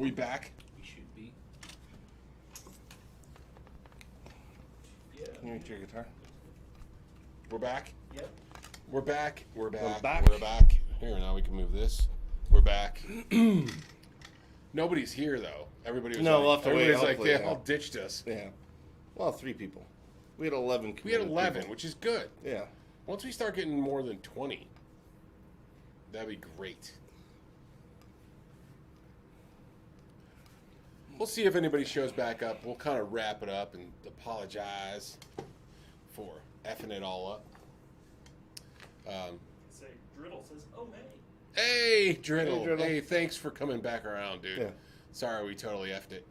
We back? We should be. Yeah. Can you reach your guitar? We're back? Yep. We're back. We're back. We're back. We're back. Here, now we can move this. We're back. Nobody's here, though. Everybody was we'll have to wait. everybody's like, Hopefully, they all ditched us. Yeah. Well, 3 people. We had 11 We had committed 11, people. which is good. Yeah. Once we start getting more than 20, that'd be great. We'll see if anybody shows back up. We'll kind of wrap it up and apologize for effing it all up. Say, Driddle says, oh, hey. Hey, Driddle. Hey, Driddle. Hey, thanks for coming back around, dude. Yeah. Sorry we totally effed it.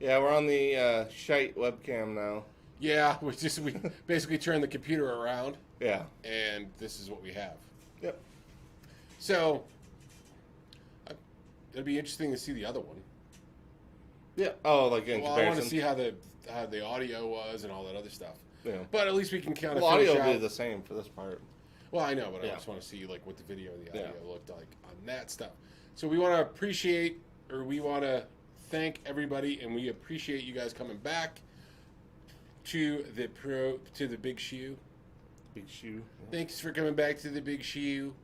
Yeah, we're on the shite webcam now. Yeah, we basically turned the computer around, Yeah. and this is what we have. Yep. So, it'll be interesting to see the other one. Yeah. Oh, like in Well, I comparison. want to see how the audio was and all that other stuff. Yeah. But at least we can kind of Well, audio finish will be out. the same for this part. Well, I know, but I Yeah. just want to see like what the video and the audio Yeah. looked like on that stuff. So we want to appreciate, or we want to thank everybody, and we appreciate you guys coming back to the Big Shoe. Big shoe. Thanks for coming back to the Big Shoe.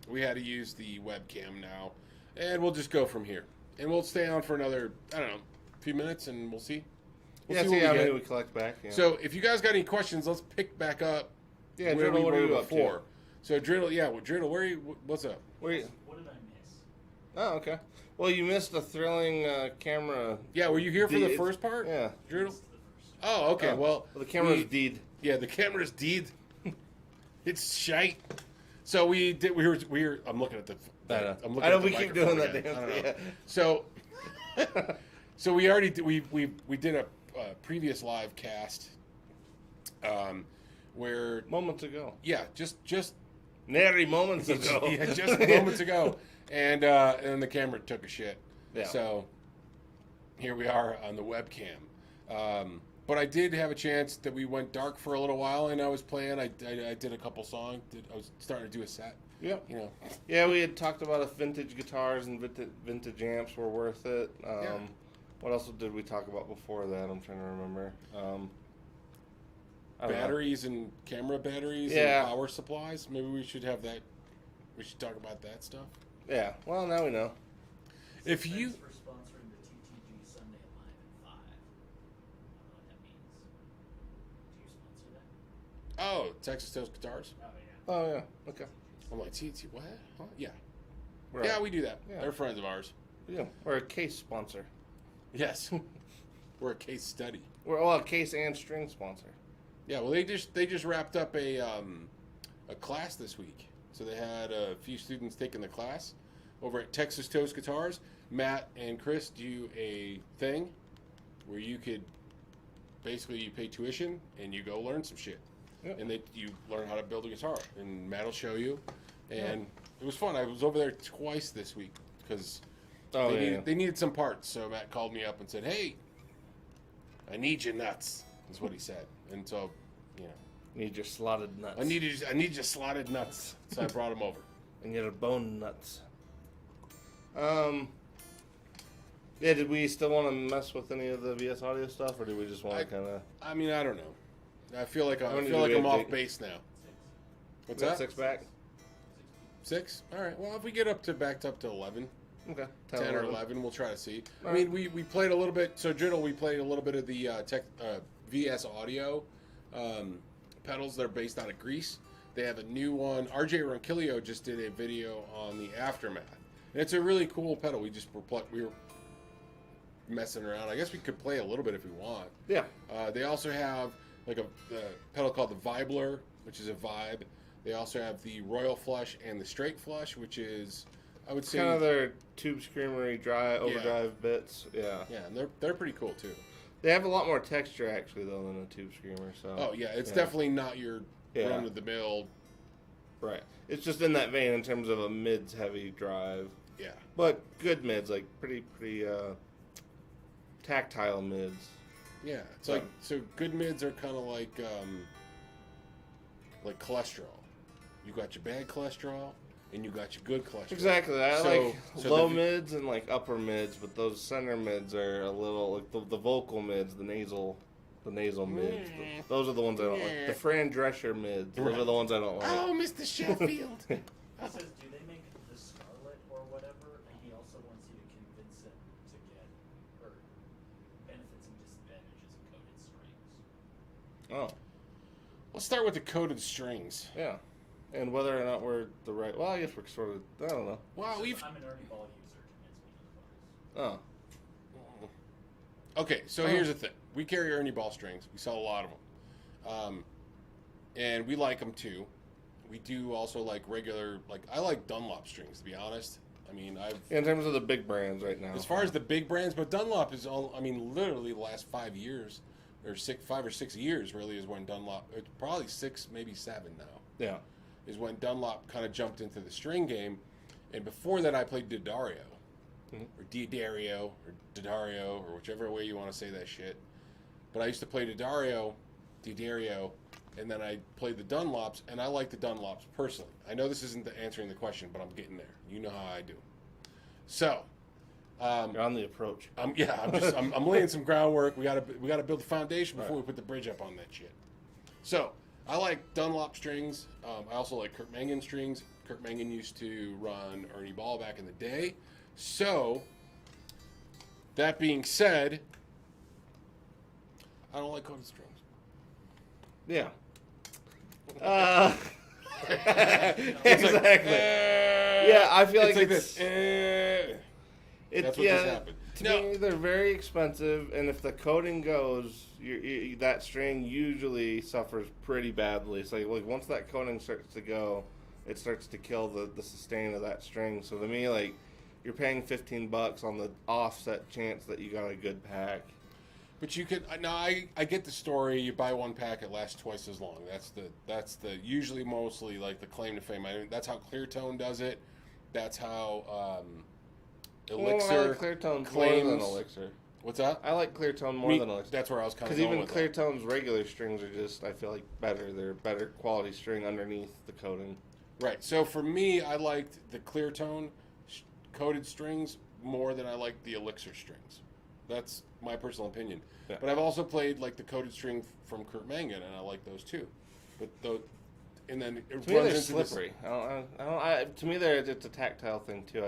We had to use the webcam now, and we'll just go from here. And we'll stay on for another, I don't know, few minutes, and we'll see. Yeah, see how many we collect back. Yeah. So if you guys got any questions, let's pick back up. Yeah, where Driddle, we what are were you up to? before. So Driddle, Driddle, where are you? What's up? Where you? What did I miss? Oh, okay. Well, you missed a thrilling camera. Yeah, were you here for the Deed. first part? Yeah. Driddle. Missed the first. Oh, okay. Oh, Well, the camera's deed. Yeah, the camera's deed. It's shite. So we did. We were. I'm looking at the. I know. I'm looking I know at the we keep microphone doing that again. I dance. don't know. Yeah. So we already did, we did a previous live cast, where Moments ago. just Nary moments ago. yeah, just moments ago, and the camera took a shit. Yeah. So here we are on the webcam. But I did have a chance that we went dark for a little while, and I was playing. I did a couple songs. I was starting to do a set. Yep. You know. Yeah, we had talked about if vintage guitars and vintage amps were worth it. Yeah. What else did we talk about before that? I'm trying to remember. I don't know. Batteries and camera batteries Yeah. and power supplies. Maybe we should have that. We should talk about that stuff. Yeah. Well, now we know. If you. Thanks for sponsoring the TTG Sunday Live at 5. I don't know what that means. Do you sponsor that? Oh, Texas Toast Guitars. Oh, yeah. Oh yeah. Okay. I'm like, TT, what? Huh? Yeah. Right. Yeah, we do that. Yeah. They're friends of ours. Yeah. We're a case sponsor. Yes. We're a case study. We're a case and string sponsor. Yeah, well, they just wrapped up a class this week. So they had a few students taking the class over at Texas Toast Guitars. Matt and Chris do a thing where you could basically you pay tuition and you go learn some shit. Yep. And you learn how to build a guitar, and Matt will show you. And it was fun. I was over there twice this week because they needed some parts. So Matt called me up and said, "Hey, I need your nuts," is what he said. And so, you know, Need your slotted nuts. I need your slotted nuts. So I brought them over. And your bone nuts. Yeah, did we still want to mess with any of the VS audio stuff, or do we just want to kind of... I mean, I don't know. I feel like How many do I'm we have, off Jake? base now. What's Got that? 6 back? 6? All right. Well, if we get backed up to 11, Okay. 10 or 11, we'll try to see. All I mean, we played a little bit. So, Driddle, we played a little bit of the VS Audio pedals that are based out of Greece. They have a new one. RJ Ronquillo just did a video on the Aftermath. And it's a really cool pedal. We were messing around. I guess we could play a little bit if we want. Yeah. They also have like a pedal called the Vibler, which is a vibe. They also have the Royal Flush and the Straight Flush, which is, I would say, Kind of their tube screamery overdrive bits. Yeah. Yeah, and they're pretty cool too. They have a lot more texture, actually, though, than a tube screamer. So. Oh yeah, it's definitely not your run of the mill. Right. It's just in that vein in terms of a mids heavy drive. Yeah. But good mids, like pretty tactile mids. Yeah, it's like so good mids are kind of like cholesterol. You got your bad cholesterol, and you got your good cholesterol. Exactly. I So- like so low the- mids and like upper mids, but those center mids are a little like the vocal mids, the nasal mids. Those are the ones I don't like. The Fran Drescher mids. Those are the ones I don't like. Oh, Mr. Sheffield. He says, do they make the Scarlet or whatever? And he also wants you to convince him to get, or benefits and disadvantages of coated strings. Oh, Let's start with the coated strings. yeah. And whether or not we're the right. Well, I guess we're sort of. I don't know. Wow, He we've. says, I'm an Ernie Ball user, convince me otherwise. Oh. Okay, so here's the thing. We carry Ernie Ball strings. We sell a lot of them. And we like them too. We do also like regular, like, I like Dunlop strings, to be honest. I mean, In terms of the big brands right now. as far as the big brands, but Dunlop is all, I mean, literally the last 5 years, or 5 or 6 years really is when Dunlop, it's probably 6, maybe 7 now, Yeah. is when Dunlop kind of jumped into the string game. And before that, I played D'Addario, or D'Addario, or D'Addario, or whichever way you want to say that shit. But I used to play D'Addario, and then I played the Dunlops, and I like the Dunlops personally. I know this isn't answering the question, but I'm getting there. You know how I do. So, You're on the approach. I'm laying some groundwork. We gotta build the foundation before we put the bridge up on that shit. So I like Dunlop strings. I also like Kurt Mangan strings. Kurt Mangan used to run Ernie Ball back in the day. So that being said, I don't like coated strings. Yeah. It's Exactly. Yeah, I feel like this. That's what just happened. To me, they're very expensive, and if the coating goes, that string usually suffers pretty badly. So, like once that coating starts to go, it starts to kill the sustain of that string. So to me, like you're paying $15 on the offset chance that you got a good pack. But you could now. I get the story. You buy one pack, it lasts twice as long. That's the usually mostly like the claim to fame. I mean, that's how Clear Tone does it. That's how Elixir I like Clear Tone more claims. than Elixir. What's that? I like Clear Tone more than Elixir. That's where I was kind of Because going even with Clear that. Tone's regular strings are just, I feel like, better. They're better quality string underneath the coating. Right. So for me, I liked the Clear Tone coated strings more than I liked the Elixir strings. That's my personal opinion. Yeah. But I've also played like the coated string from Kurt Mangan, and I like those too. But and then it To me, runs they're into this- slippery. To me, it's a tactile thing too.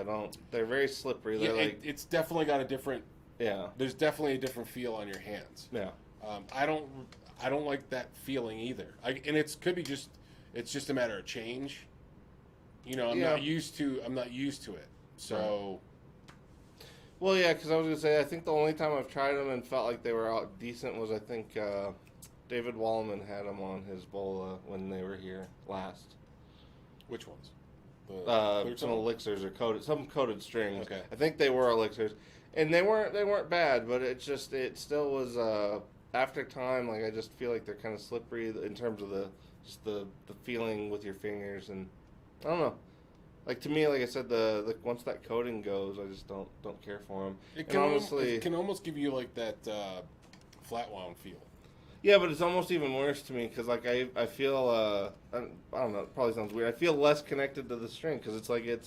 They're very slippery. Yeah, They're like, it's definitely got a different. yeah, There's definitely a different feel on your hands. yeah. I don't like that feeling either. And it's just a matter of change. You know, I'm not used to it. So. Well, yeah, because I was gonna say, I think the only time I've tried them and felt like they were out decent was I think David Wallman had them on his Bola when they were here last. Which ones? Clear Some Tone? elixirs or some coated strings. Okay. I think they were elixirs, and they weren't bad, but it still was after time. Like I just feel like they're kind of slippery in terms of the feeling with your fingers, and I don't know. Like to me, like I said, the once that coating goes, I just don't care for them. It can almost give you like that flat wound feel. Yeah, but it's almost even worse to me because like I feel I don't know, it probably sounds weird. I feel less connected to the string because it's like it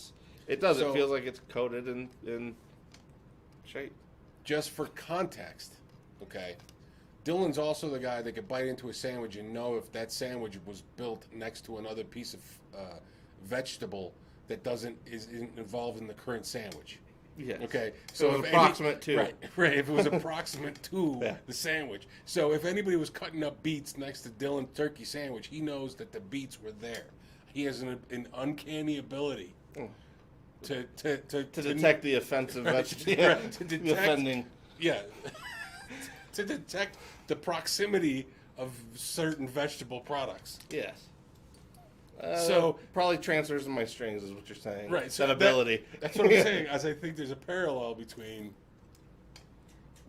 So- feels like it's coated in shape. Just for context, okay? Dylan's also the guy that could bite into a sandwich and know if that sandwich was built next to another piece of vegetable that isn't involved in the current sandwich. Yes. Okay, So it was approximate to. right. If it was approximate to Yeah. the sandwich. So if anybody was cutting up beets next to Dylan's turkey sandwich, he knows that the beets were there. He has an uncanny ability to detect the offensive Right, vegetable. right, to The detect- offending. Yeah, to detect the proximity of certain vegetable products. Yes. So- probably transfers in my strings is what you're saying. Right, so That ability. That's what I'm saying. As I think there's a parallel between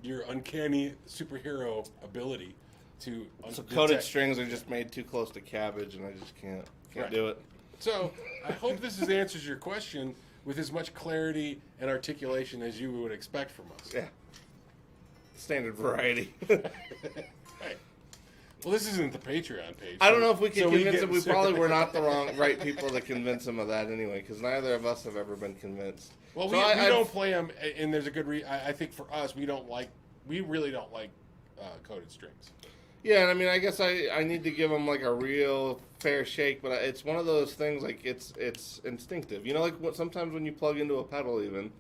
your uncanny superhero ability to So coated detect- strings are just made too close to cabbage, and I just can't Right. do it. So I hope this answers your question with as much clarity and articulation as you would expect from us. Yeah. Standard variety. Right. Well, this isn't the Patreon page. I don't know if we can so convince get- him. We probably were not the right people to convince him of that anyway, because neither of us have ever been convinced. Well, So we I don't play them, and there's a good I think for us, we really don't like coated strings. Yeah, and I mean, I guess I need to give him like a real fair shake, but it's one of those things like it's instinctive. You know, like sometimes when you plug into a pedal, even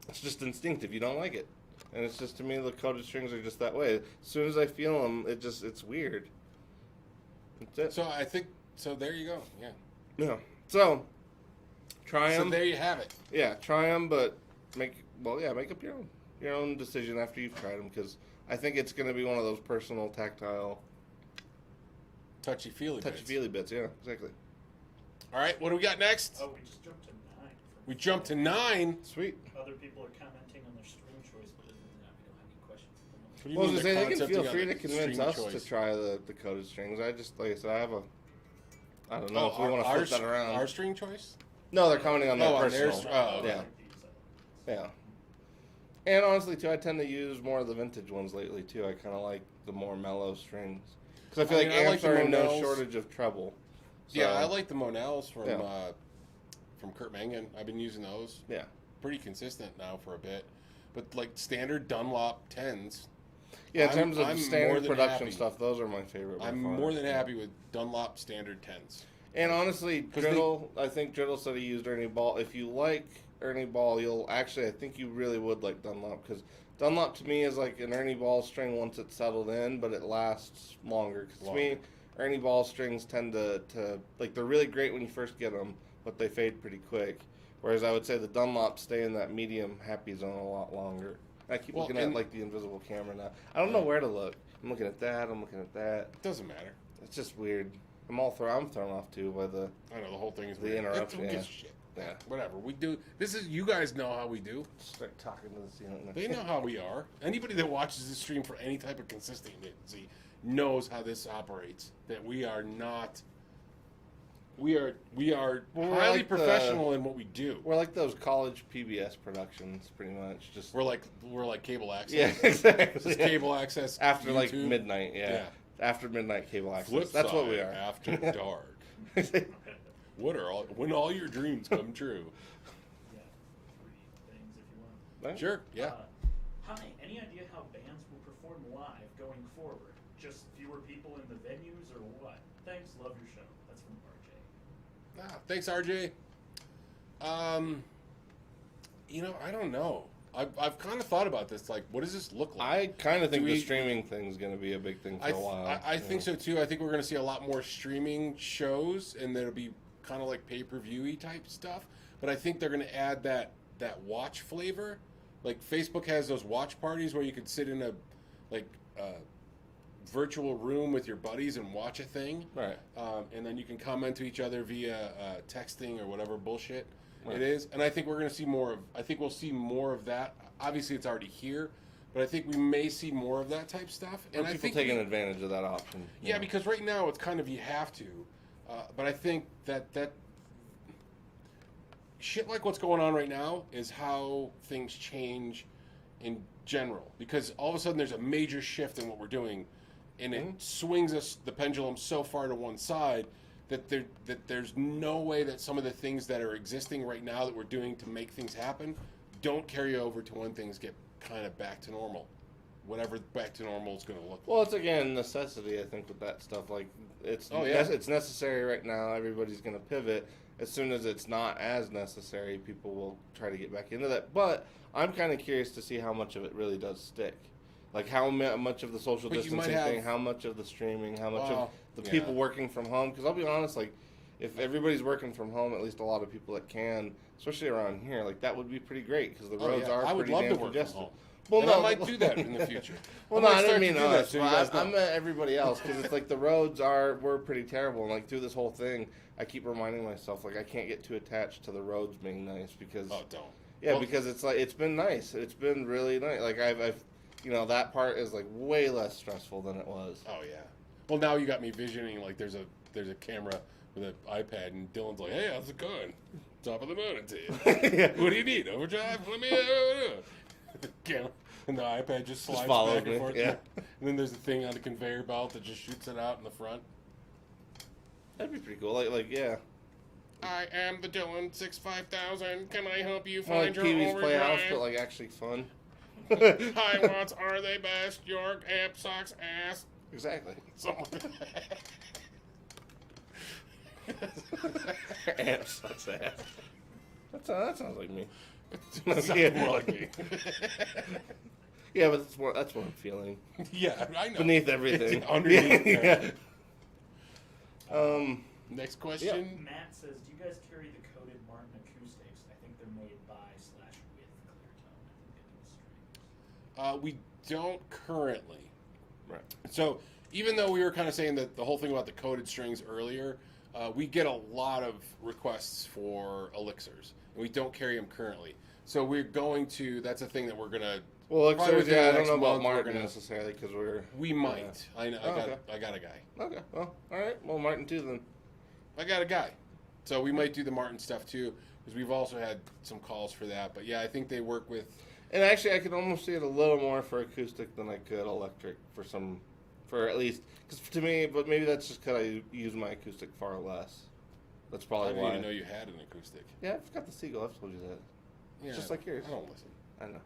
it's just instinctive. You don't like it, and it's just to me the coated strings are just that way. As soon as I feel them, it's weird. That's it. So I think there you go. Yeah. Yeah. So try them. So there you have it. Yeah, try them, but make up your own decision after you've tried them, because I think it's going to be one of those personal, tactile, Touchy-feely bits. Yeah, exactly. All right, what do we got next? Oh, we just jumped to 9. We jumped to 9. Sweet. Other people are commenting on their stream choice, but other than that, we don't have any questions. What do you Well, mean as the I say, they can concept feel of free the to convince string us choice? to try the coated strings. I just, like I said, I don't know if we want to our flip that around. Our string choice? No, they're commenting on their on personal. theirs? Oh, okay. Yeah. Yeah. And honestly, too, I tend to use more of the vintage ones lately, too. I kind of like the more mellow strings. Because I feel like I like amps the are in no Monels. shortage of treble. So, Yeah, I like the Monels Yeah. from Kurt Mangan. I've been using those. Yeah. Pretty consistent now for a bit. But like standard Dunlop 10s, Yeah, in I'm- terms of I'm more standard than production happy. stuff, those are my favorite. by I'm far. more than happy with Dunlop standard 10s. And honestly, 'Cause Driddle, I think Driddle said he used Ernie Ball. If you like Ernie Ball, I think you really would like Dunlop, because Dunlop to me is like an Ernie Ball string once it's settled in, but it lasts longer. Because to me, Ernie Ball strings tend to like, they're really great when you first get them, but they fade pretty quick. Whereas I would say the Dunlop stay in that medium happy zone a lot longer. I keep looking at like the invisible camera now. I don't know where to look. I'm looking at that. I'm looking at that. It doesn't matter. It's just weird. I'm thrown off too by the I know the whole thing is The weird. interruption, Who gives yeah. a shit? Yeah. Whatever. We do. This is, you guys know how we do. start talking to the ceiling. They know how we are. Anybody that watches this stream for any type of consistency knows how this operates. That we are not. We are Well, we're highly like the- professional in what we do. We're like those college PBS productions, pretty much. Just We're like cable access. yeah, exactly. Just cable access after like YouTube. midnight. Yeah. Yeah. After midnight cable access. Flip That's what side we are. After dark. When all your dreams come true. Yeah, 3 things if you want. Sure. Yeah. Hi, any idea how bands will perform live going forward? Just fewer people in the venues or what? Thanks, love your show. That's from RJ. Thanks, RJ. I don't know. I've kind of thought about this. Like, what does this look like? I kind of think Do the we- streaming thing is going to be a big thing for a while. I think so too. I think we're going to see a lot more streaming shows, and there'll be kind of like pay-per-view-y type stuff. But I think they're going to add that watch flavor. Like Facebook has those watch parties where you can sit in a virtual room with your buddies and watch a thing. Right. And then you can comment to each other via texting or whatever bullshit Right. it is. And I think we're going to see more of. I think we'll see more of that. Obviously, it's already here, but I think we may see more of that type stuff. And I people think taking advantage of that option. you yeah, know. because right now it's kind of you have to. But I think that shit like what's going on right now is how things change in general. Because all of a sudden there's a major shift in what we're doing, and it swings the pendulum so far to one side that there's no way that some of the things that are existing right now that we're doing to make things happen don't carry over to when things get kind of back to normal. Whatever back to normal is going to look like. Well, it's again necessity. I think with that stuff, like it's it's necessary right now. Everybody's going to pivot. As soon as it's not as necessary, people will try to get back into that. But I'm kind of curious to see how much of it really does stick. Like how much of the social But you might distancing thing, have- how much of the streaming, how much Well, of the yeah. people working from home. Because I'll be honest, like if everybody's working from home, at least a lot of people that can, especially around here, like that would be pretty great because the roads are I would pretty love damn to work from congested. home. Well, And no, I might do that in the future. Well, I no, might I start didn't to mean do that us. so you guys know. I meant everybody else because it's like the roads were pretty terrible, and like through this whole thing, I keep reminding myself like I can't get too attached to the roads being nice because Oh, don't. yeah, Well, because it's like it's been nice. It's been really nice. Like I've that part is like way less stressful than it was. Oh yeah. Well, now you got me visioning like there's a camera with an iPad, and Dylan's like, "Hey, how's it going? Top of the moon, it's you. Yeah. What do you need? Overdrive? Let me." Camera. And the iPad just slides follows back and me, forth. yeah. And then there's a thing on the conveyor belt that just shoots it out in the front. That'd be pretty cool. Like yeah. I am the Dylan 65000. Can I help you More find like your Pee-wee's Playhouse, overdrive? but like actually fun. High watts are they best? Your amp sucks ass. Exactly. Something like that. Amp sucks ass. That sounds like me. Sounds Yeah. more like me. Yeah, but that's what I'm feeling. Yeah, I know. Beneath everything. It's underneath. Yeah. Next question. Matt says, do you guys carry the coated Martin acoustics? I think they're made by/with Clear Tone. I think they do strings. We don't currently. Right. So even though we were kind of saying that the whole thing about the coated strings earlier, we get a lot of requests for elixirs, and we don't carry them currently. So we're going to. That's a thing that we're gonna. Well, probably elixirs, within yeah, the I don't next know about month, we're Martin gonna- necessarily because we're. We might. Yeah. I know. Oh, okay. I got a guy. Okay. Well, all right. Well, Martin too then. I got a guy. So we might do the Martin stuff too, because we've also had some calls for that. But yeah, I think they work with. And actually, I could almost see it a little more for acoustic than I could electric for at least, because to me, but maybe that's just because I use my acoustic far less. That's I probably didn't why. even know you had an acoustic. Yeah, I've got the Seagull. I've told you that. Yeah, Just like yours. I don't listen. I know.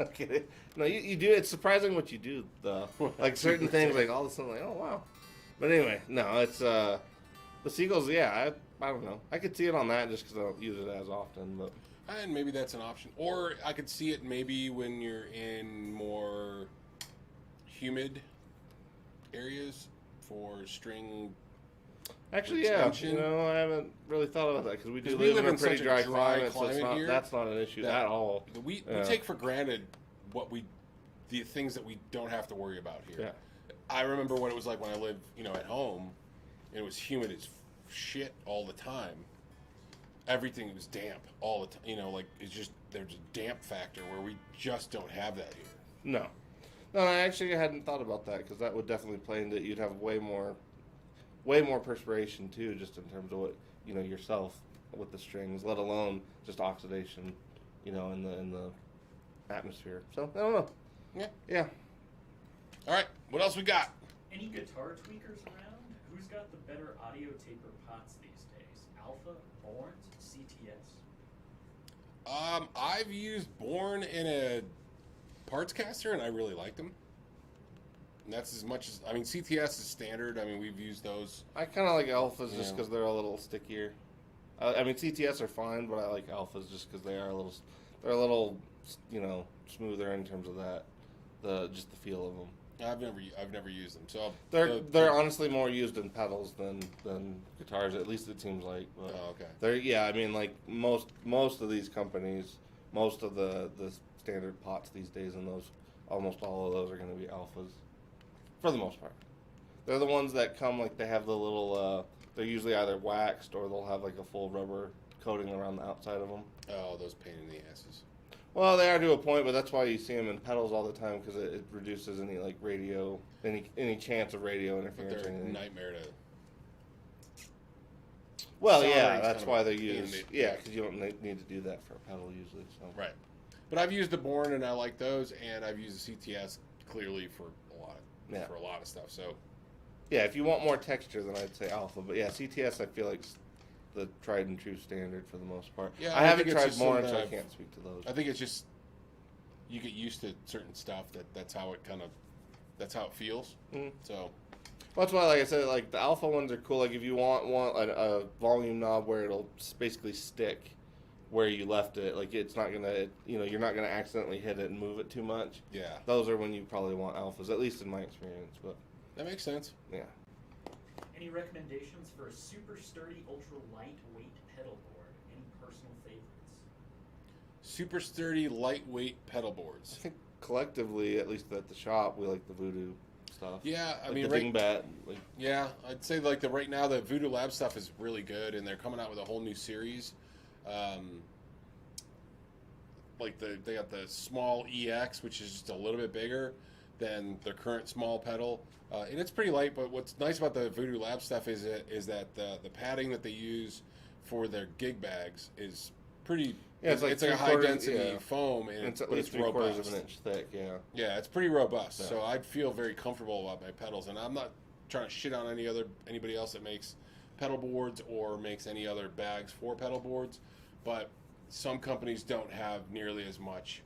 Okay. No, you do. It's surprising what you do, though. Like certain things, like all of a sudden, like, oh wow. But anyway, no, it's the Seagulls. Yeah, I don't know. I could see it on that just because I don't use it as often, but. And maybe that's an option. Or I could see it maybe when you're in more humid areas for string. Actually, yeah. Retention. I haven't really thought about that because we do 'Cause we live in a pretty such dry climate, so climate here that's not an issue that at all. We Yeah. take for granted the things that we don't have to worry about here. Yeah. I remember what it was like when I lived, at home, and it was humid as shit all the time. Everything was damp all the time. Like it's just there's a damp factor where we just don't have that here. No, I actually hadn't thought about that because that would definitely play into it. You'd have way more perspiration too, just in terms of what yourself with the strings, let alone just oxidation, in the atmosphere. So I don't know. Yeah. All right, what else we got? Any guitar tweakers around? Who's got the better audio taper pots these days? Alpha, Borns, CTS? I've used Born in a parts caster, and I really liked them. And that's as much as CTS is standard. We've used those. I kind of like alphas just Yeah. because they're a little stickier. CTS are fine, but I like alphas just because they're a little, smoother in terms of that, just the feel of them. I've never used them. So They're honestly more used in pedals than guitars. At least it seems like. But Oh, okay. like most of these companies, most of the standard pots these days, and almost all of those are going to be alphas, for the most part. They're the ones that come like they have the little. They're usually either waxed or they'll have like a full rubber coating around the outside of them. Oh, those pain in the asses. Well, they are to a point, but that's why you see them in pedals all the time because it reduces any like radio, any chance of radio But interference or they're a anything. nightmare to. Well, Sorry, yeah, it's that's kind of why a they're pain in used. the- Yeah, because you don't need to do that for a pedal usually. So. Right. But I've used the Born, and I like those, and I've used the CTS clearly for a lot of stuff. So. Yeah, if you want more texture, then I'd say alpha. But yeah, CTS I feel like the tried and true standard for the most part. Yeah, I I haven't think it's tried just more, something so I I've- can't speak to those. I think it's just you get used to certain stuff that's how it feels. Mhm. So Well, that's why, like I said, like the alpha ones are cool. Like if you want a volume knob where it'll basically stick where you left it, like it's not gonna, you're not gonna accidentally hit it and move it too much. yeah, Those are when you probably want alphas, at least in my experience. But that makes sense. yeah. Any recommendations for a super sturdy, ultra lightweight pedal board? Any personal favorites? Super sturdy, lightweight pedal I boards. think collectively, at least at the shop, we like the Voodoo stuff. Yeah, I Like mean, the right, dingbat. Like, yeah, I'd say like right now the Voodoo Lab stuff is really good, and they're coming out with a whole new series. Like they got the small EX, which is just a little bit bigger than the current small pedal, and it's pretty light. But what's nice about the Voodoo Lab stuff is that the padding that they use for their gig bags is pretty. Yeah, it's like a high 3/4, density yeah. foam, and It's at but least it's 3/4 robust. of an inch thick. Yeah. Yeah, it's pretty robust. Yeah. So I'd feel very comfortable about my pedals, and I'm not trying to shit on anybody else that makes pedal boards or makes any other bags for pedal boards, but some companies don't have nearly as much.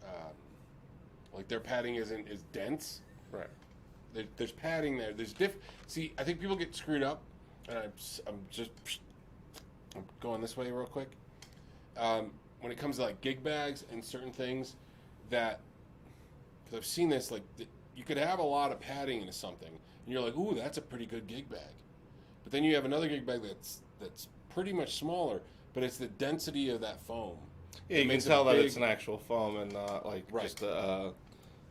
Like their padding isn't as dense. Right. There's padding there. There's See, I think people get screwed up, and I'm going this way real quick. When it comes to like gig bags and certain things, because I've seen this, like you could have a lot of padding into something, and you're like, ooh, that's a pretty good gig bag. But then you have another gig bag that's pretty much smaller, but it's the density of that foam. Yeah, you can tell that it's an actual foam and not like Right. just I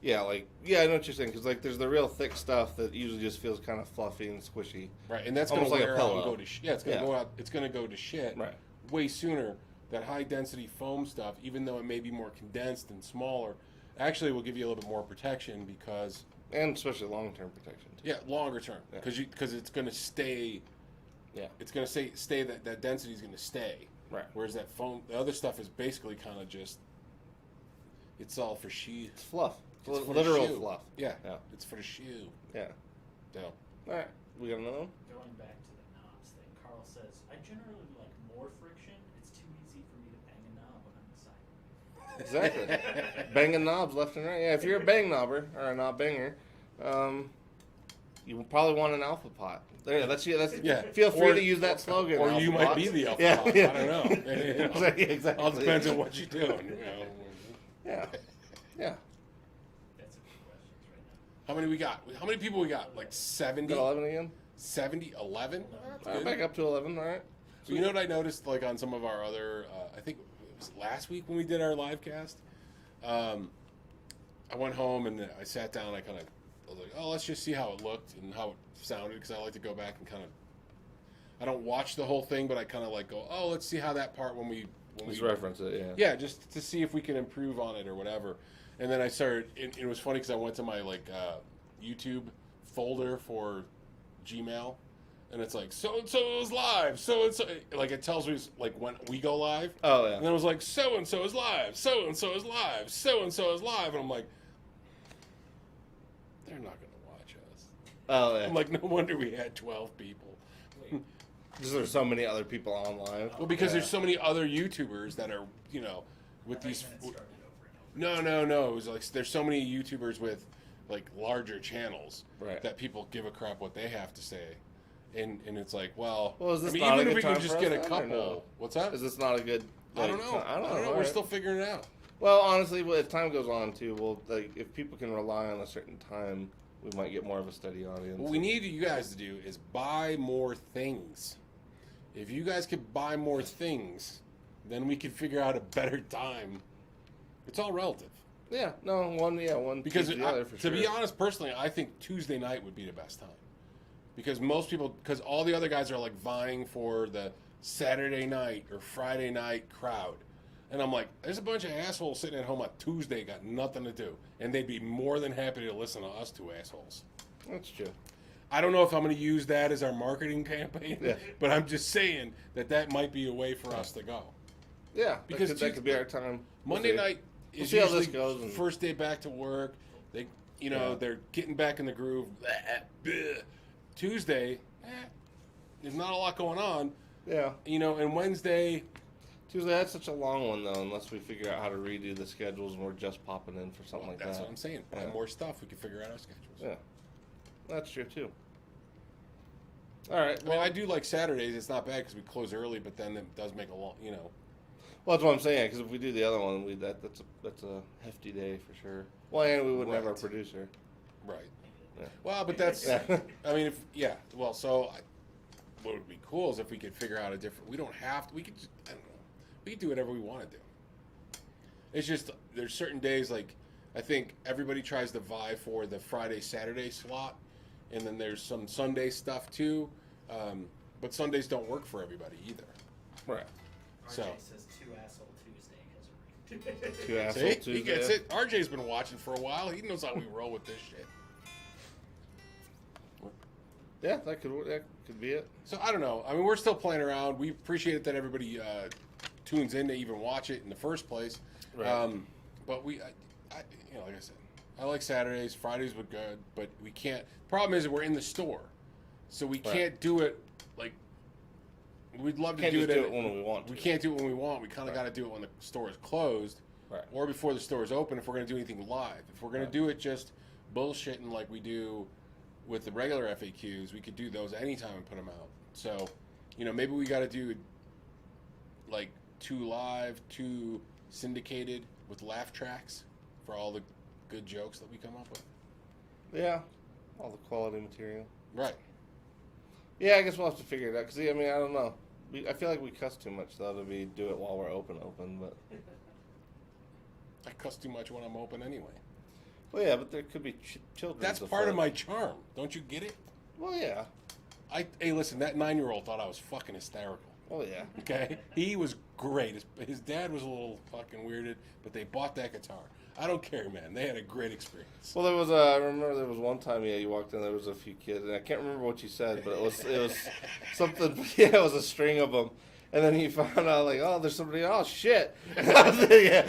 know what you're saying, because like there's the real thick stuff that usually just feels kind of fluffy and squishy. Right, and that's going to Almost like a wear out and pillow. go to shit. Yeah, it's going to go out. It's going to go to shit Right. way sooner. That high density foam stuff, even though it may be more condensed and smaller, actually will give you a little bit more protection because. And especially long-term protection too. Yeah, longer term, Yeah. because it's going to stay. Yeah. It's going to stay that density is going to stay. Right. Whereas that foam, the other stuff is basically kind of just. It's all for shoe. It's fluff. It's for the Literal shoe. fluff. Yeah. Yeah. It's for the shoe. Yeah. So. All right. We got another one? Going back to the knobs thing, Carl says, I generally like more friction. It's too easy for me to bang a knob when I'm deciding. Exactly. Banging knobs left and right. Yeah, if you're a bang knobber or a knob banger, you will probably want an alpha pot. There, that's Yeah. Feel free Or- to use that slogan. Or alpha you might pots. be the alpha Yeah, pot. yeah. I don't know. Exactly. All depends on what you're doing. Yeah. Yeah. That's a good question right now. How many we got? How many people we got? Like 70? Got 11 again? 70? 11? That's All right, good. back up to 11. All right. So you know what I noticed, like on some of our other, I think it was last week when we did our live cast. I went home and I sat down. I was like, oh, let's just see how it looked and how it sounded, because I like to go back and I don't watch the whole thing, but I kind of like go, oh, let's see how that part when we Just reference it, yeah. yeah, just to see if we can improve on it or whatever. And then I started. It was funny because I went to my YouTube folder for Gmail, and it's like so and so is live, so and so, like it tells me like when we go live. Oh yeah. And then it was like so and so is live, so and so is live, so and so is live, and I'm like, they're not gonna watch us. Oh yeah. I'm like, no wonder we had 12 people. Wait, Because there's so many other people online. Well, because Yeah. there's so many other YouTubers that are with I these. thought you meant started over and over. No. It was like there's so many YouTubers with like larger channels Right. that people give a crap what they have to say, and it's like, well, Well, is this I mean, not a even if good we can time just for get us a then, or couple. no? What's that? Is this not a good? I don't know. I don't know. We're Alright. still figuring it out. Well, honestly, as time goes on too, if people can rely on a certain time, we might get more of a steady audience. What we need you guys to do is buy more things. If you guys could buy more things, then we can figure out a better time. It's all relative. Yeah. No. One. Yeah. One. Because keeps the other for to sure. be honest, personally, I think Tuesday night would be the best time. Because because all the other guys are like vying for the Saturday night or Friday night crowd. And I'm like, there's a bunch of assholes sitting at home on Tuesday, got nothing to do. And they'd be more than happy to listen to us two assholes. That's true. I don't know if I'm going to use that as our marketing campaign, Yeah. but I'm just saying that might be a way for us to go. Yeah. Because that could be our time. We'll Monday see. night is see how this usually goes and- first day back to work. They, Yeah. they're getting back in the groove. Tuesday, there's not a lot going on. Yeah. And Wednesday, Tuesday. That's such a long one though, unless we figure out how to redo the schedules and we're just popping in for something like that's that. what I'm saying. Buy Yeah. more stuff. We can figure out our schedules. Yeah. That's true too. All right. I mean, I do like Saturdays. It's not bad because we close early, but then it does make a long, Well, that's what I'm saying. Because if we do the other one, that's a hefty day for sure. Well, and we wouldn't have our Right. producer. Right. Yeah. Well, but that's, Yeah. I mean, what would be cool is if we could figure out we don't have to, we could just, I don't know, we could do whatever we want to do. It's just, there's certain days, like, I think everybody tries to vie for the Friday, Saturday slot, and then there's some Sunday stuff too, but Sundays don't work for everybody either. Right. RJ So. says two asshole Tuesday has a ring. Two asshole See? Tuesday. He gets it. RJ's been watching for a while. He knows how we roll with this shit. Yeah, that could be it. So I don't know. I mean, we're still playing around. We appreciate it that everybody tunes in to even watch it in the first place. Right. But like I said, I like Saturdays. Fridays were good, but we can't. Problem is that we're in the store, so we can't do it like we'd love to Can't do just it. do it when we want to. We can't do it when we want. We kind of got to do it when the store is closed, Right. or before the store is open. If we're going to do anything live, if we're going to do it just bullshitting like we do with the regular FAQs, we could do those anytime and put them out. So, maybe we got to do like 2 live, 2 syndicated with laugh tracks for all the good jokes that we come up with. Yeah. All the quality material. Right. Yeah, I guess we'll have to figure it out. Because, I don't know. I feel like we cuss too much, though, to do it while we're open, but... I cuss too much when I'm open anyway. Well, yeah, but there could be children. That's part of my charm. Don't you get it? Well, yeah. Hey, listen, that 9-year-old thought I was fucking hysterical. Well, yeah. Okay? He was great. His dad was a little fucking weirded, but they bought that guitar. I don't care, man. They had a great experience. Well, there was I remember there was one time, you walked in, there was a few kids, and I can't remember what you said, but it was something, it was a string of them. And then he found out, like, oh, there's somebody, oh, shit. Yeah.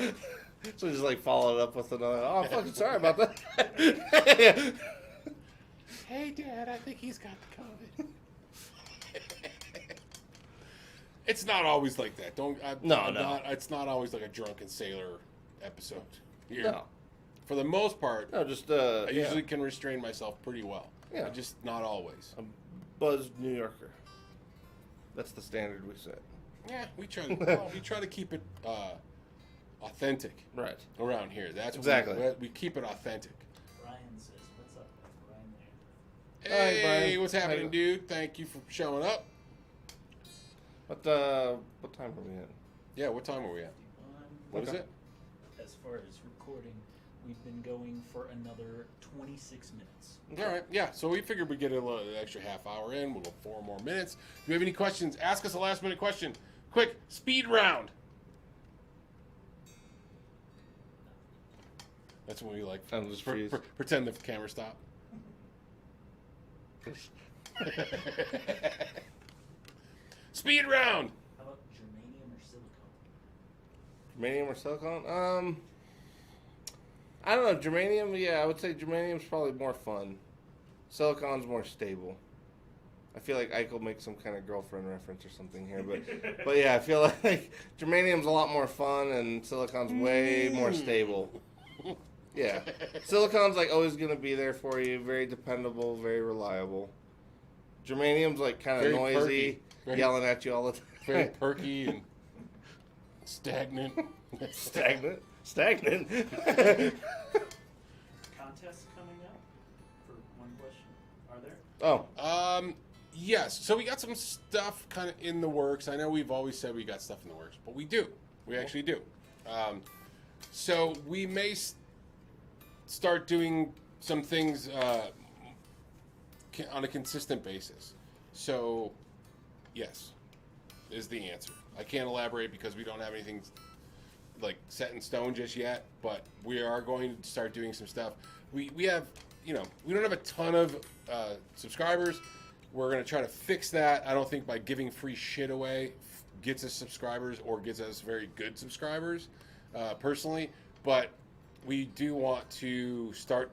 So he just, like, followed up with another, oh, I'm fucking sorry about that. Hey, Dad, I think he's got the COVID. It's not always like that. No. It's not always like a drunken sailor episode. Here. No. For the most part, No, just, I usually can restrain myself pretty well. Yeah. But just not always. A buzzed New Yorker. That's the standard we set. Yeah, we try to keep it authentic. Right. Around here. That's exactly. We keep it authentic. Brian says, "What's up, Brian?" There. Hey, Hi, Brian. what's happening, dude? Thank you for showing up. What time are we at? Yeah, what time are we at? What is it? As far as recording, we've been going for another 26 minutes. All right, yeah. So we figured we'd get a little extra half hour in. We'll go 4 more minutes. If you have any questions, ask us a last minute question. Quick, speed round. That's when we like And just freeze. pretend the camera stopped. Speed round. How about germanium or silicone? Germanium or silicone? I don't know. Germanium, yeah, I would say germanium's probably more fun. Silicon's more stable. I feel like Ike will make some kind of girlfriend reference or something here, but yeah, I feel like germanium's a lot more fun and silicon's way more stable. Yeah, silicon's like always gonna be there for you, very dependable, very reliable. Germanium's like kind of Very noisy, perky. yelling at you all the time. Very perky and stagnant. Stagnant. Contests coming up? For one question. Are there? Oh, Yes. So we got some stuff kind of in the works. I know we've always said we got stuff in the works, but we do. We actually do. So we may start doing some things on a consistent basis. So, yes, is the answer. I can't elaborate because we don't have anything like set in stone just yet, but we are going to start doing some stuff. We have, we don't have a ton of subscribers. We're going to try to fix that. I don't think by giving free shit away gets us subscribers or gets us very good subscribers, personally. But we do want to start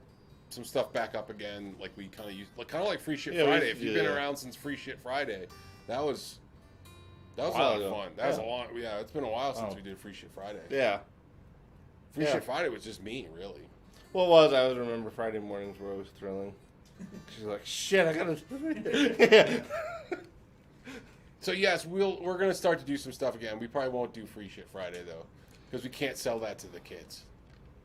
some stuff back up again, like we kind of used, like Free Shit Friday. If you've been around since Free Shit Friday, that was a lot of fun. That was a long, it's been a while since we did Free Shit Friday. yeah. Free Shit Friday was just me, really. What was I always remember Friday mornings were always thrilling. She's like, shit, I gotta. Yeah. So yes, we're gonna start to do some stuff again. We probably won't do Free Shit Friday though, because we can't sell that to the kids.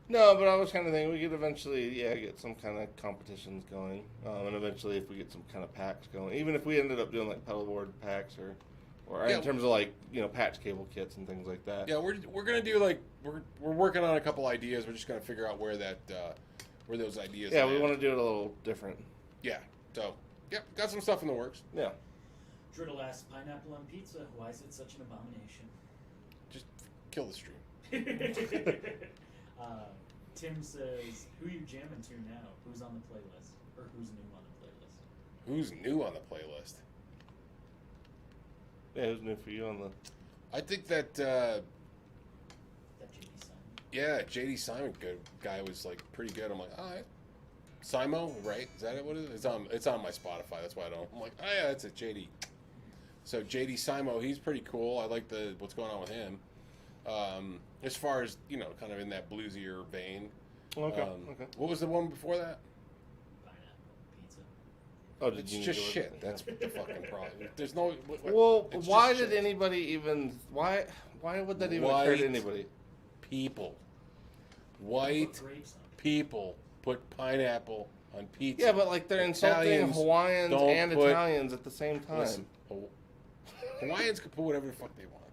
No, but I was kind of thinking we could eventually, get some kind of competitions going, and eventually if we get some kind of packs going, even if we ended up doing like pedalboard packs or in terms of like patch cable kits and things like that. Yeah, we're gonna do like we're working on a couple ideas. We're just gonna figure out where those ideas. Yeah, land. we want to do it a little different. Yeah. So got some stuff in the works. Yeah. Driddle asks, pineapple on pizza, why is it such an abomination? Just kill the stream. Tim says, who you jamming to now? Who's on the playlist? Or who's new on the playlist? Who's new on the playlist? Yeah, who's new for you on the? I think that That JD Simon. yeah, JD Simon good guy was like pretty good. I'm like, all right. Simo, right? Is that it? What is it? It's on my Spotify. That's why I don't. I'm like, oh yeah, that's it, JD. So JD Simo, he's pretty cool. I like what's going on with him. As far as kind of in that bluesier vein. Okay. Okay. What was the one before that? Pineapple pizza. Oh, did It's you just enjoy shit. it? That's the fucking problem. There's no. Well, it's why just did shit. anybody even? Why would that even occur to White anybody? People, Put white grapes on it. people put pineapple on pizza. Yeah, but like they're insulting Italians Hawaiians don't and put- Italians at the same time. Listen, Hawaiians can put whatever the fuck they want.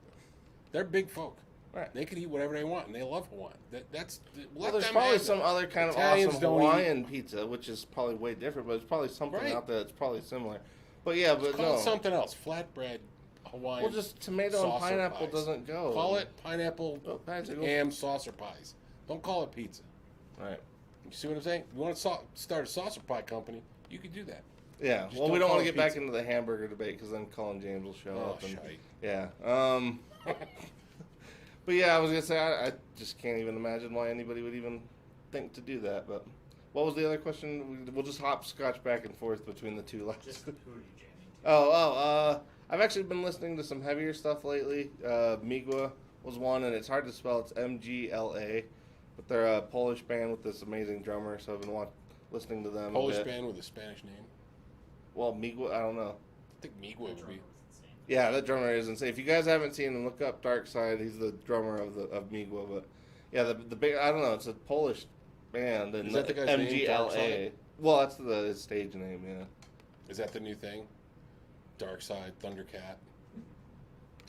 They're big folk. Right. They can eat whatever they want, and they love Hawaiian. That's Well, let there's them probably have some it. other kind Italians of don't awesome eat- Hawaiian pizza, which is probably way different, but it's probably something Right. out there that's probably similar. But yeah, but Call no. it something else. Flatbread Hawaiian. Well, just tomato and saucer pineapple pies. doesn't go. Call it pineapple Oh, pineapple. ham saucer pies. Don't call it pizza. Right. You see what I'm saying? You want to start a saucer pie company? You could do that. Yeah. Just Well, don't we don't call want to it get back pizza. into the hamburger debate because then Colin James will show Oh, up. And, shite. yeah. But yeah, I was gonna say I just can't even imagine why anybody would even think to do that. But what was the other question? We'll just hopscotch back and forth between the two last. Just who are you jamming to? I've actually been listening to some heavier stuff lately. Migwa was one, and it's hard to spell. It's MGLA, but they're a Polish band with this amazing drummer. So I've been listening to them. Polish a bit. band with a Spanish name. Well, Migwa, I don't know. I think Migwa The would drummer be. was insane. Yeah, that drummer is insane. If you guys haven't seen him, look up Dark Side. He's the drummer of Migwa. But yeah, the big I don't know. It's a Polish band. And Is that the guy's name, Dark Side? Well, that's his stage name. Yeah. Is that the new thing? Dark Side, Thundercat,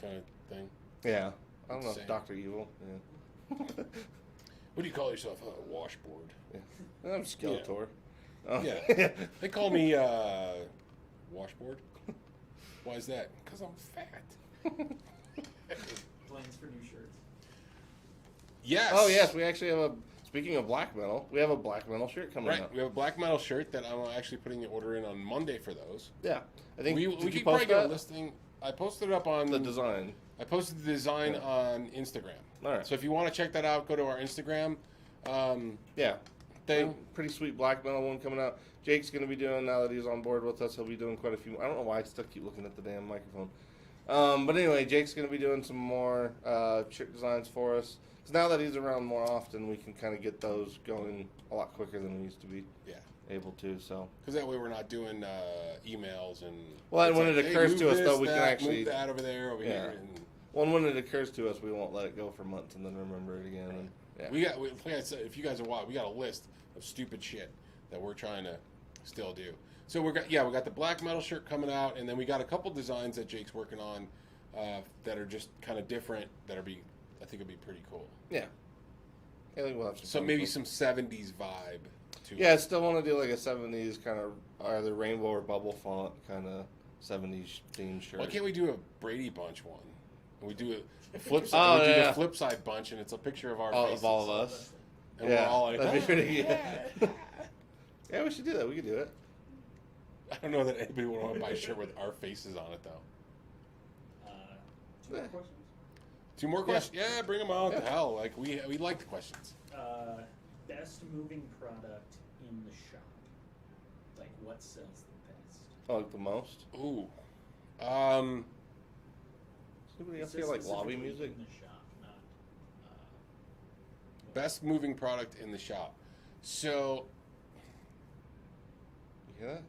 kind of thing. Yeah. I don't know. Insane. Doctor Evil. Yeah. What do you call yourself? A washboard. yeah. I'm Skeletor. Yeah. They call me washboard. Why is that? Because I'm fat. Plans for new shirts. Yes. Oh yes, we actually have a. Speaking of black metal, we have a black metal shirt coming Right. out. We have a black metal shirt that I'm actually putting the order in on Monday for those. Yeah, I think We did could you probably post get a that? listing. I posted it up on The design. I posted the design Yeah. on Instagram. All right. So if you want to check that out, go to our Instagram Yeah, thing. pretty sweet black metal one coming out. Jake's gonna be doing now that he's on board with us. He'll be doing quite a few. I don't know why I still keep looking at the damn microphone. But anyway, Jake's gonna be doing some more shirt designs for us. Because now that he's around more often, we can kind of get those going a lot quicker than we used to be Yeah. able to. So. Because that way we're not doing emails and. Well, and it's when like, it hey, occurs move to us, this, though, we can that, actually- move that over there, over Yeah. here. And Well, when it occurs to us, we won't let it go for months and then remember it again. And, yeah. like I said, if you guys are watching, we got a list of stupid shit that we're trying to still do. So we got the black metal shirt coming out, and then we got a couple designs that Jake's working on that are just kind of different. I think it'll be pretty cool. Yeah. I think we'll have some So fun maybe with it. some '70s vibe to Yeah, I it. still want to do like a 70s kind of either rainbow or bubble font kind of 70s themed shirt. Why can't we do a Brady Bunch one? And we do a flip Oh, side. We do yeah. the flip side bunch, and it's a picture of our All, faces. of all of us. And Yeah, we're all like, that'd be pretty yeah. good. Yeah, we should do that. We could do it. I don't know that anybody would want to buy a shirt with our faces on it, though. Two more Yeah. questions. Two more questions? Yeah, bring them on. The hell, like we like the questions. Best moving product in the shop. Like what sells the best? Oh, like the most. Ooh, Does anybody else It says hear like lobby specifically music? in the shop, not. best moving product in the shop. So You hear that?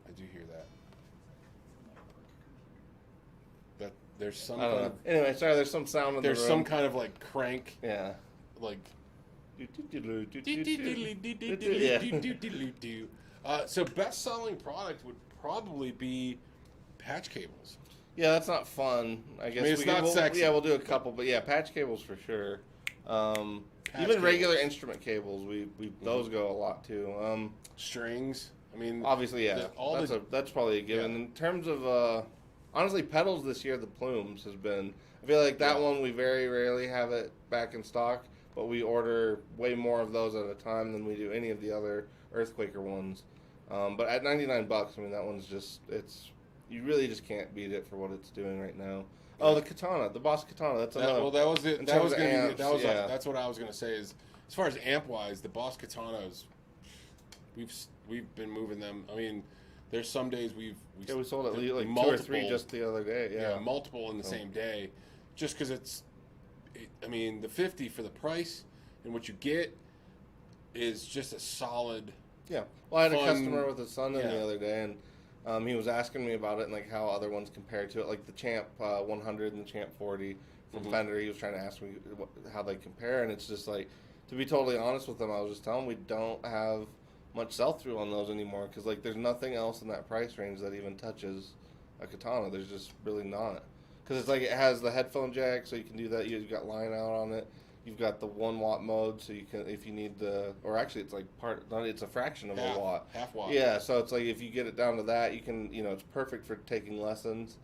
I do hear that. That there's some I don't kind know. of Anyway, sorry. There's some sound in there's the room. some kind of like crank, Yeah. like. Yeah. So best selling product would probably be patch cables. Yeah, that's not fun. I guess it's not we'll, sexy. Yeah, we'll do a couple, but yeah, patch cables for sure. Even cables. regular instrument cables, we those go a lot too. Strings. I mean, Obviously, yeah, that's probably a given. Yeah. In terms of honestly, pedals this year, the Plumes has been. I feel like that Yeah. one we very rarely have it back in stock, but we order way more of those at a time than we do any of the other Earthquaker ones. But at $99, I mean that one's just you really just can't beat it for what it's doing right now. Oh, the katana, the Boss katana. That's another. Well, that was it. in That terms was of gonna amps, be, that was yeah. that's what I was gonna say is as far as amp wise, the Boss Katanas, we've been moving them. I mean, there's some days we sold at least like multiple, 2 or 3 just the other day. Yeah, multiple in the same day, just because I mean, the 50 for the price and what you get is just a solid. Yeah. Well, I had a fun- customer with his son in yeah. the other day, and he was asking me about it and like how other ones compare to it, like the Champ 100 and the Champ 40 from Fender. He was trying to ask me how they compare, and it's just like, to be totally honest with him, I was just telling him we don't have much sell-through on those anymore because like there's nothing else in that price range that even touches a katana. There's just really not, because it's like it has the headphone jack, so you can do that. You've got line out on it. You've got the 1 watt mode, so you can, if you need or actually it's like it's a fraction of a watt. Half watt. Yeah, so it's like if you get it down to that, you can, it's perfect for taking lessons.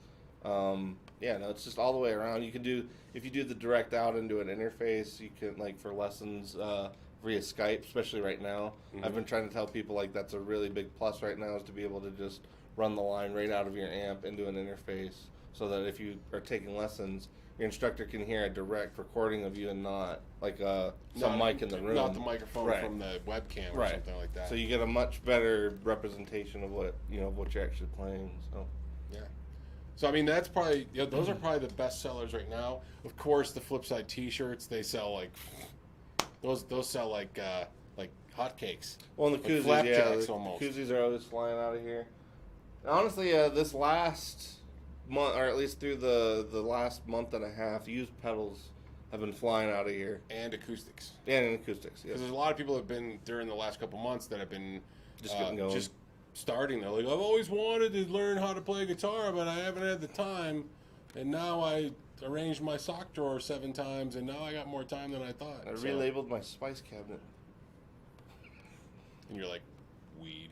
Yeah, no, it's just all the way around. You can do, if you do the direct out into an interface, you can, like for lessons via Skype, especially right now. I've been trying to tell people like that's a really big plus right now is to be able to just run the line right out of your amp into an interface so that if you are taking lessons, your instructor can hear a direct recording of you and not like some mic in the room. Not the microphone Right. from the webcam or Right. something like that. So you get a much better representation of what what you're actually playing. So yeah. So I mean that's probably those are probably the best sellers right now. Of course, the Flipside T-shirts, they sell like those sell like hotcakes. well, and the Like koozies, flapjacks the almost. koozies are always flying out of here. Honestly, this last month, or at least through the last month and a half, used pedals have been flying out of here. And acoustics. And acoustics, yes. Because there's a lot of people that have been during the last couple months that have been Just getting going. just starting. They're like, I've always wanted to learn how to play guitar, but I haven't had the time. And now I arranged my sock drawer 7 times, and now I got more time than I thought. I So- relabeled my spice cabinet. And you're like, weed.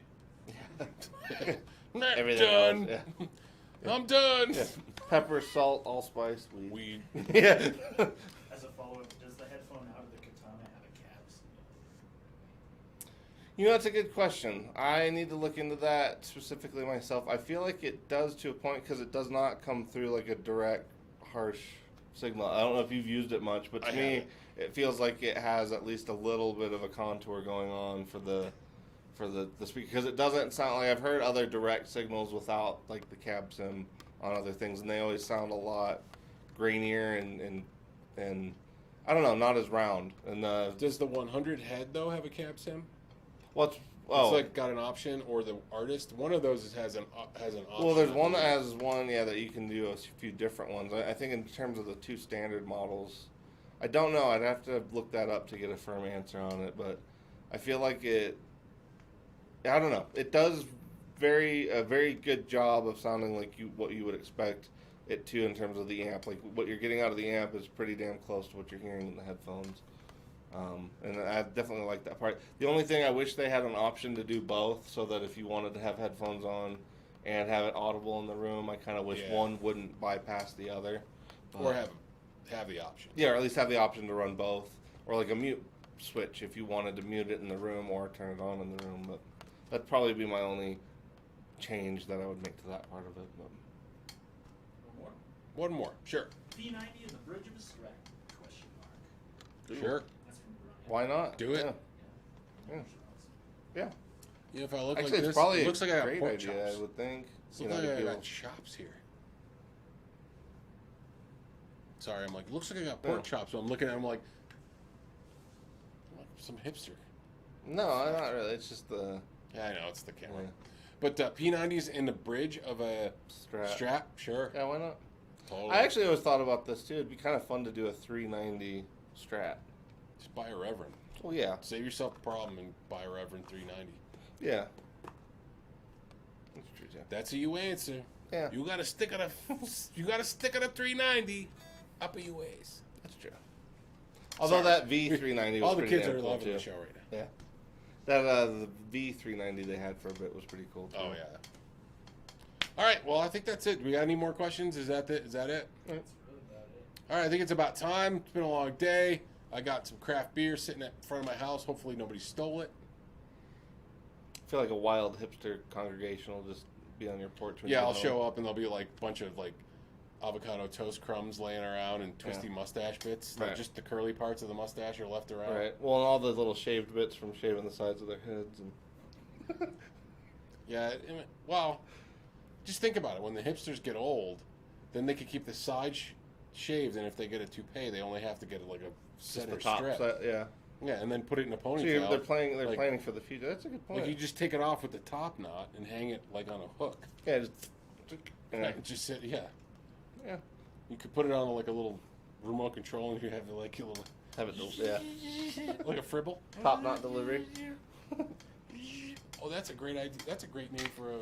Everything done. else, yeah. I'm done. Yeah. Pepper, salt, allspice, weed. Weed. Yeah. As a follow-up, does the headphone out of the katana have a caps? That's a good question. I need to look into that specifically myself. I feel like it does to a point because it does not come through like a direct, harsh signal. I don't know if you've used it much, but to I me, haven't. it feels like it has at least a little bit of a contour going on for the speaker, because it doesn't sound like I've heard other direct signals without like the cab sim on other things, and they always sound a lot grainier and I don't know, not as round. And Does the 100 head, though, have a cab sim? what's It's like got an option, or the artist. One of those has an option. well, there's I one that believe. has one, that you can do a few different ones. I think in terms of the 2 standard models, I don't know. I'd have to look that up to get a firm answer on it, but I feel like I don't know. It does a very good job of sounding like what you would expect it to in terms of the amp. Like what you're getting out of the amp is pretty damn close to what you're hearing in the headphones. And I definitely like that part. The only thing I wish they had an option to do both, so that if you wanted to have headphones on and have it audible in the room, I kind of wish one wouldn't bypass the other. Or have the option. Yeah, or at least have the option to run both, or like a mute switch if you wanted to mute it in the room or turn it on in the room. But that'd probably be my only change that I would make to that part of it. But One more, sure. V90 and the bridge of a strap? Question mark. Sure. That's from Brian. why not? Do it. Yeah. Yeah. Yeah. Yeah, if I look Actually, like it's this, probably it looks like I a got great pork idea. chops. I would think. Looks like I to got go- chops here. Sorry, I'm like, looks like I got pork chops. So I'm looking at them like some hipster. No, not really. It's just the Yeah, I know, it's the camera. Yeah. But P90's in the bridge of a strap, sure. Yeah, why not? Totally. I actually always thought about this too. It'd be kind of fun to do a 390 Strat. Just buy a Reverend. Well, yeah. Save yourself a problem and buy a Reverend 390. Yeah. That's true, too. That's how you answer. Yeah. You gotta stick at a 390 up at your waist. That's true. Although Sorry. that V390 was All the pretty kids damn are cool loving too. the show right now. Yeah. That the V390 they had for a bit was pretty cool too. Oh yeah. All right. Well, I think that's it. We got any more questions? Is that it? That's really about it. All right. I think it's about time. It's been a long day. I got some craft beer sitting in front of my house. Hopefully nobody stole it. I feel like a wild hipster congregation will just be on your porch. When Yeah, you I'll get show home. up and there'll be like a bunch of like avocado toast crumbs laying around and twisty mustache bits. Like Right. just the curly parts of the mustache are left around. Right. Well, and all the little shaved bits from shaving the sides of their heads and. Yeah. Well, just think about it. When the hipsters get old, then they could keep the sides shaved, and if they get a toupee, they only have to get like a Just center the top strip. yeah. Yeah, and then put it in a So ponytail. they're like, planning for the future. That's a good point. Like you just take it off with the top knot and hang it like on a hook. yeah, yeah. Just sit. Yeah. Yeah. You could put it on like a little remote control, and you have like a little Have it, yeah. like a fribble. Top knot delivery. Oh, that's a great idea. That's a great name for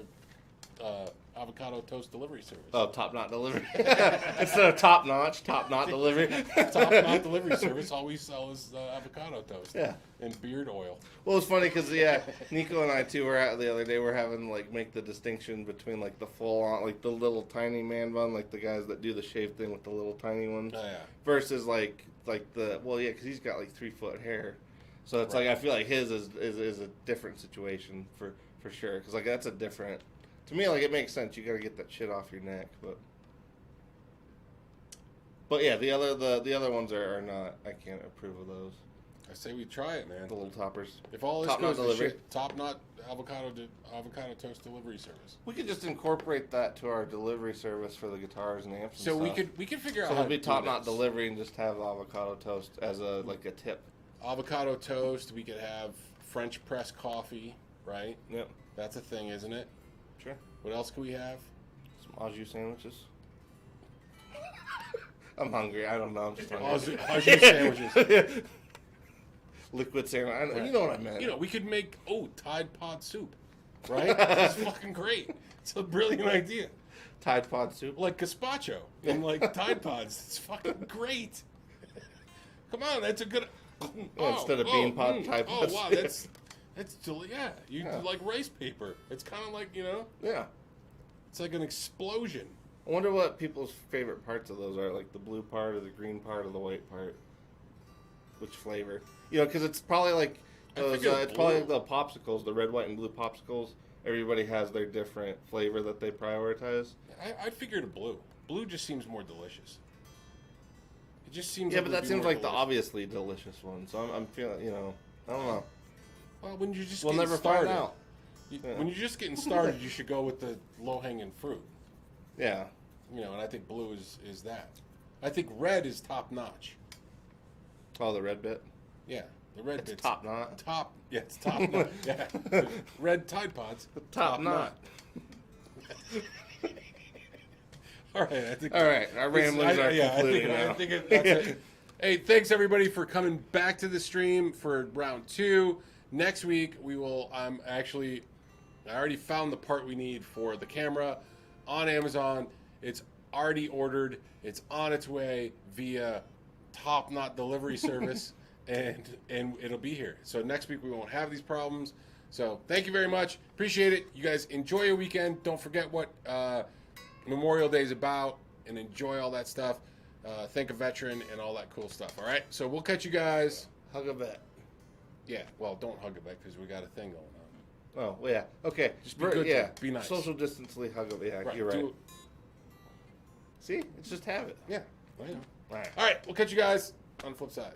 a avocado toast delivery service. Oh, top knot delivery. Instead of top knot delivery. Top knot delivery service. All we sell is avocado toast. Yeah. And beard oil. Well, it's funny because yeah, Nico and I too were out the other day. We're having like make the distinction between like the full on, like the little tiny man bun, like the guys that do the shave thing with the little tiny ones, Oh, yeah. versus like the because he's got like 3-foot hair, so it's Right. like I feel like his is a different situation for sure because like that's a different. To me, like it makes sense. You got to get that shit off your neck, but yeah, the other ones are not. I can't approve of those. I say we try it, man. The little toppers. If all this Top knot goes to delivery. shit, top knot avocado toast delivery service. We could just incorporate that to our delivery service for the guitars and amps. So and we stuff. could figure out So how it'll be to do top knot this. delivery and just have avocado toast as a tip. Avocado toast. We could have French press coffee, right? Yep. That's a thing, isn't it? Sure. What else could we have? Some au jus sandwiches. I'm hungry. I don't know. I'm just hungry. Au jus sandwiches. Liquid sandwich. You know what I meant. You know, we could make Tide Pod soup, right? It's fucking great. It's a brilliant idea. Tide Pod soup. Like gazpacho and like Tide Pods. It's fucking great. Come on, that's a good. Instead of bean pod, Tide Pod Oh wow, soup. that's yeah. You Yeah. like rice paper. It's kind of like Yeah. it's like an explosion. I wonder what people's favorite parts of those are, like the blue part or the green part or the white part. Which flavor? You know, because it's probably like I those. figure It's probably blue. like the popsicles, the red, white, and blue popsicles. Everybody has their different flavor that they prioritize. I figured a blue. Blue just seems more delicious. It just seems. Yeah, like but it would that be seems more like the delicious. obviously delicious one. So I'm feeling, I don't know. Well, when you're just We'll getting never started, find out. Yeah. When you're just getting started, you should go with the low-hanging fruit. Yeah. And I think blue is that. I think red is top notch. Oh, the red bit. Yeah, the red It's bit's top knot. Top, yeah, it's top knot. Yeah, red Tide Pods. Top knot. All right, I think. All right, our ramblings are concluding I now. think that's it. Hey, thanks everybody for coming back to the stream for round 2. Next week we will. I already found the part we need for the camera on Amazon. It's already ordered. It's on its way via Top Knot delivery service, and it'll be here. So next week we won't have these problems. So thank you very much. Appreciate it. You guys enjoy your weekend. Don't forget what Memorial Day is about, and enjoy all that stuff. Thank a veteran and all that cool stuff. All right. So we'll catch you guys. Hug a vet. Yeah. Well, don't hug it back because we got a thing going on. Oh, well, yeah. Okay. Just be good to Yeah. it. Be nice. Social distantly hug a vet. Yeah, Right, you're right. do it. See? It's just habit. Yeah. I know. All right. All right. We'll catch you guys on the flip side.